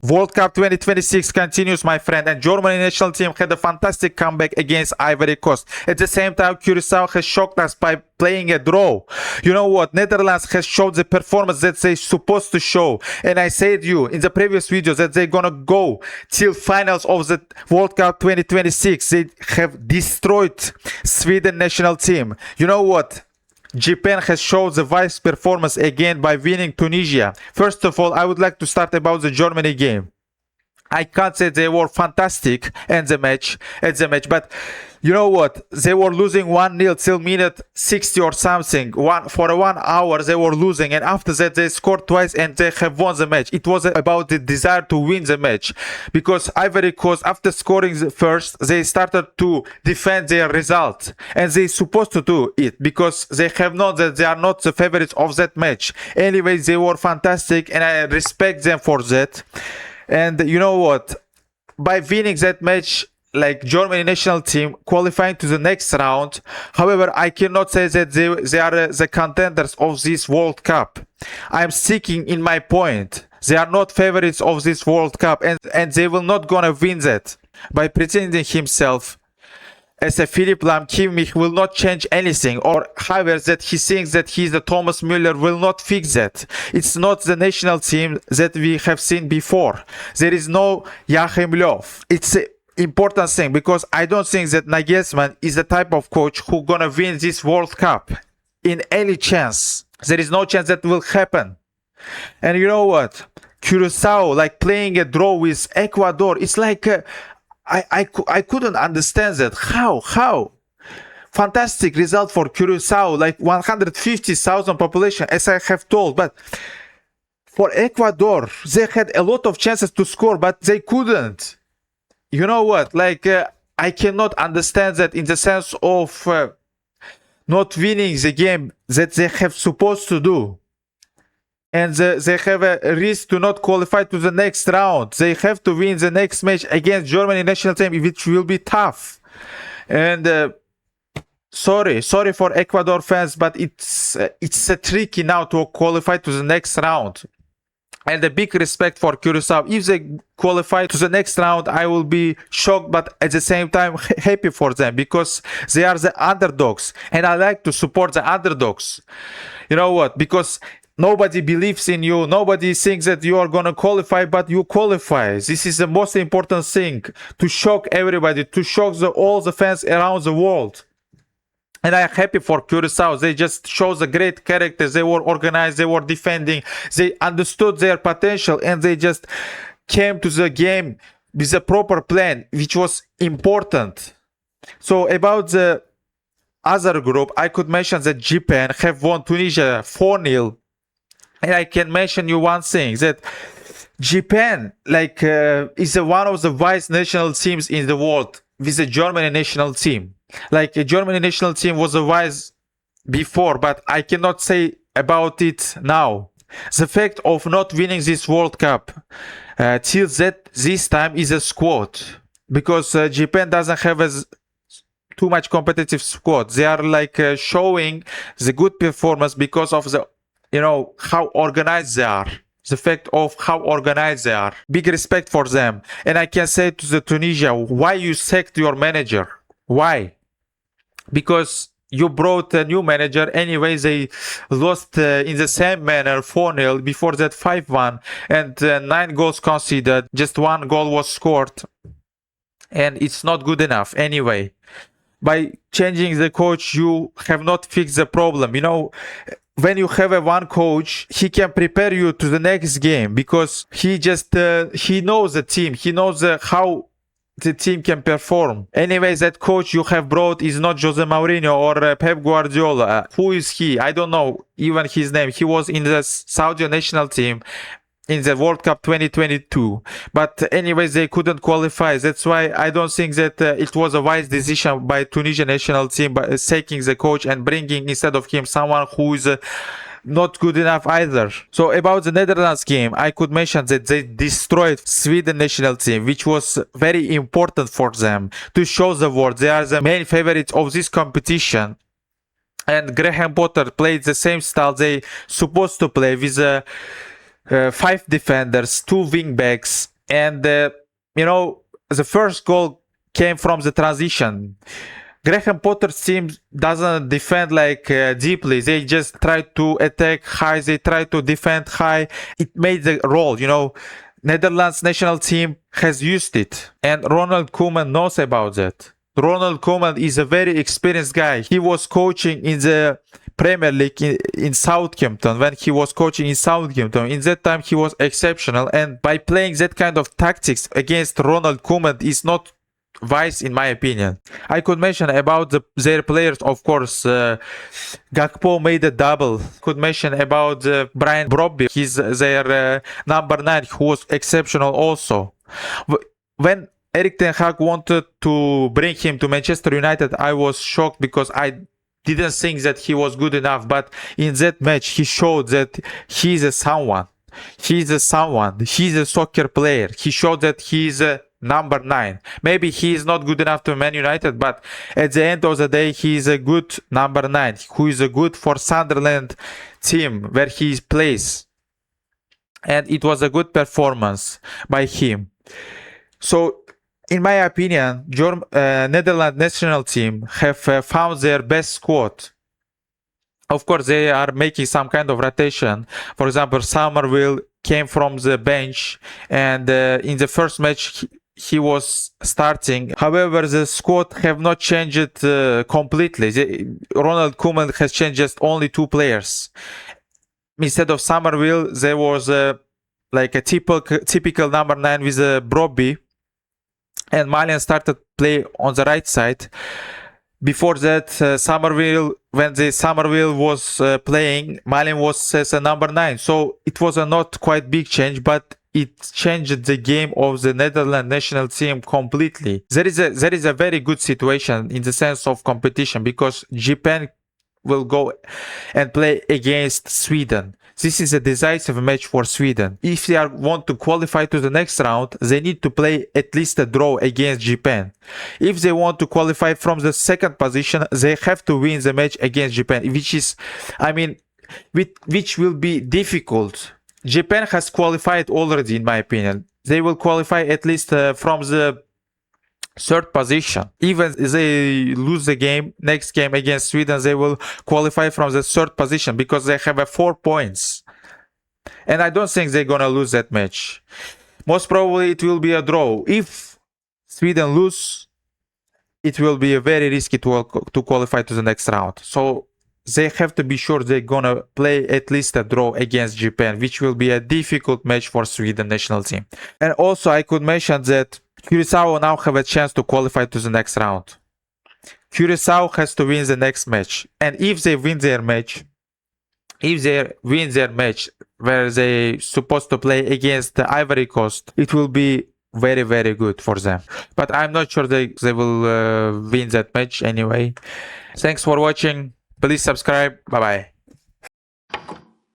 World Cup 2026 continues, my friend, and Germany national team had a fantastic comeback against Ivory Coast. At the same time, Curacao has shocked us by playing a draw. You know what? Netherlands has showed the performance that they're supposed to show. And I said to you in the previous video that they're gonna go till finals of the World Cup 2026. They have destroyed Sweden national team. You know what? Japan has shown the vice performance again by winning Tunisia. First of all, I would like to start about the Germany game. I can't say they were fantastic at the match, but you know what? They were losing 1-0 till minute 60 or something. For 1 hour they were losing, and after that they scored twice and they have won the match. It was about the desire to win the match, because Ivory Coast, after scoring the first, they started to defend their result, and they supposed to do it because they have known that they are not the favorites of that match. Anyway, they were fantastic and I respect them for that. And you know what? By winning that match, like Germany national team qualifying to the next round, however, I cannot say that they are the contenders of this World Cup. I'm sticking in my point. They are not favorites of this World Cup, and they will not gonna win that. By pretending himself as a Philipp Lahm, Kimmich will not change anything, or however that he thinks that he's the Thomas Müller will not fix that. It's not the national team that we have seen before. There is no Joachim Löw. It's an important thing, because I don't think that Nagelsmann is the type of coach who gonna win this World Cup in any chance. There is no chance that will happen. And you know what? Curacao, like playing a draw with Ecuador, it's like I couldn't understand that. How? Fantastic result for Curacao, like 150,000 population, as I have told. But for Ecuador, they had a lot of chances to score, but they couldn't. You know what? Like, I cannot understand that in the sense of not winning the game that they have supposed to do. And they have a risk to not qualify to the next round. They have to win the next match against Germany national team, which will be tough. And sorry for Ecuador fans, but it's tricky now to qualify to the next round. And a big respect for Curacao. If they qualify to the next round, I will be shocked, but at the same time happy for them, because they are the underdogs, and I like to support the underdogs. You know what? Because nobody believes in you. Nobody thinks that you are gonna qualify, but you qualify. This is the most important thing, to shock everybody, to shock all the fans around the world. And I am happy for Curacao. They just showed the great characters. They were organized. They were defending. They understood their potential, and they just came to the game with a proper plan, which was important. So about the other group, I could mention that Japan have won Tunisia 4-0. And I can mention you one thing, that Japan is one of the vice national teams in the world with the Germany national team. Like, a Germany national team was a vice before, but I cannot say about it now. The fact of not winning this World Cup till this time is a squad, because Japan doesn't have too much competitive squad. They are like showing the good performance because of the how organized they are. The fact of how organized they are. Big respect for them. And I can say to the Tunisia, why you sacked your manager? Why? Because you brought a new manager. Anyway, they lost in the same manner, 4-0. Before that, 5-1. And 9 goals conceded. Just 1 goal was scored. And it's not good enough. Anyway, by changing the coach, you have not fixed the problem. You know, when you have one coach, he can prepare you to the next game, because he knows the team. He knows how the team can perform. Anyway, that coach you have brought is not Jose Mourinho or Pep Guardiola. Who is he? I don't know even his name. He was in the Saudi national team in the World Cup 2022. But anyways, they couldn't qualify. That's why I don't think that it was a wise decision by Tunisian national team by sacking the coach and bringing instead of him someone who is not good enough either. So about the Netherlands game, I could mention that they destroyed Sweden national team, which was very important for them to show the world they are the main favorites of this competition. And Graham Potter played the same style they supposed to play, with 5 defenders, 2 wing backs, And the first goal came from the transition. Graham Potter's team doesn't defend deeply. They just try to attack high. They try to defend high. It made the role, Netherlands national team has used it, and Ronald Koeman knows about that. Ronald Koeman is a very experienced guy. He was coaching in the Premier League in Southampton. When he was coaching in Southampton, in that time he was exceptional, and by playing that kind of tactics against Ronald Koeman is not wise in my opinion. I could mention about their players, of course. Gakpo made a double. Could mention about Brian Brobby. He's their number 9, who was exceptional also. When Erik ten Hag wanted to bring him to Manchester United, I was shocked because I didn't think that he was good enough. But in that match, he showed that he's a someone. He's a someone. He's a soccer player. He showed that he's a number 9. Maybe he is not good enough to Man United, but at the end of the day, he is a good number 9, who is a good for Sunderland team where he plays. And it was a good performance by him. So, in my opinion, Netherlands national team have found their best squad. Of course, they are making some kind of rotation. For example, Somerville came from the bench, and in the first match he was starting. However, the squad have not changed completely. Ronald Koeman has changed just only 2 players. Instead of Somerville, there was a typical number 9 with Brobby, and Malen started play on the right side. Before that, when Somerville was playing, Malen was as a number 9. So it was a not quite big change, but it changed the game of the Netherlands national team completely. There is a very good situation in the sense of competition, because Japan will go and play against Sweden. This is a decisive match for Sweden. If they want to qualify to the next round, they need to play at least a draw against Japan. If they want to qualify from the second position, they have to win the match against Japan, which will be difficult. Japan has qualified already, in my opinion. They will qualify at least from the 3rd position. Even if they lose the next game against Sweden, they will qualify from the 3rd position because they have 4 points. And I don't think they're gonna lose that match. Most probably it will be a draw. If Sweden lose, it will be very risky to qualify to the next round. So they have to be sure they're gonna play at least a draw against Japan, which will be a difficult match for Sweden national team. And also I could mention that Curacao now have a chance to qualify to the next round. Curacao has to win the next match. And if they win their match, where they supposed to play against the Ivory Coast, it will be very, very good for them. But I'm not sure they will win that match anyway. Thanks for watching. Please subscribe. Bye bye.